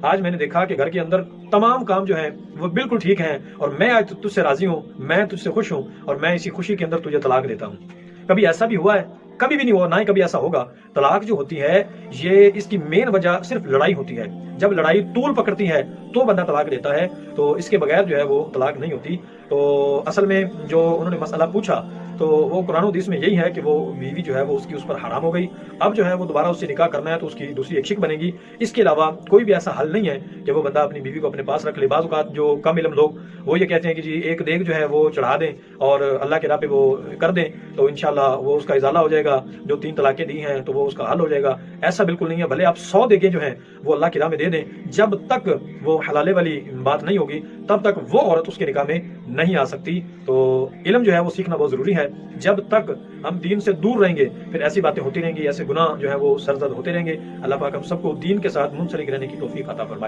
آج میں نے دیکھا کہ گھر کے اندر تمام کام جو ہیں وہ بالکل ٹھیک ہیں، اور میں آج تجھ سے راضی ہوں، میں تجھ سے خوش ہوں، اور میں اسی خوشی کے اندر تجھے طلاق دیتا ہوں۔ کبھی ایسا بھی ہوا ہے؟ کبھی بھی نہیں ہوا، نہ ہی کبھی ایسا ہوگا۔ طلاق جو ہوتی ہے یہ اس کی مین وجہ صرف لڑائی ہوتی ہے۔ جب لڑائی طول پکڑتی ہے تو بندہ طلاق دیتا ہے، تو اس کے بغیر جو ہے وہ طلاق نہیں ہوتی۔ تو اصل میں جو انہوں نے مسئلہ پوچھا تو وہ قرآن و حدیث میں یہی ہے کہ وہ بیوی جو ہے وہ اس پر حرام ہو گئی، اب جو ہے وہ دوبارہ اس سے نکاح کرنا ہے تو اس کی دوسری ایک شک بنے گی۔ اس کے علاوہ کوئی بھی ایسا حل نہیں ہے کہ وہ بندہ اپنی بیوی کو اپنے پاس رکھ لے۔ بعض اوقات جو کم علم لوگ وہ یہ کہتے ہیں کہ جی ایک دیگ جو ہے وہ چڑھا دیں اور اللہ کے راہ پہ وہ کر دیں تو انشاءاللہ وہ اس کا ازالہ ہو جائے گا، جو 3 طلاقیں دی ہیں تو وہ اس کا حل ہو جائے گا۔ ایسا بالکل نہیں ہے، بھلے آپ 100 دیگیں جو ہیں وہ اللہ کی راہ میں دے دیں، جب تک وہ حلالے والی بات نہیں ہوگی تب تک وہ عورت اس کے نکاح میں نہیں آ سکتی۔ تو علم جو ہے وہ سیکھنا بہت ضروری ہے۔ جب تک ہم دین سے دور رہیں گے پھر ایسی باتیں ہوتی رہیں گی، ایسے گناہ جو ہے وہ سرزد ہوتے رہیں گے۔ اللہ پاک ہم سب کو دین کے ساتھ منسلک رہنے کی توفیق عطا فرمائے۔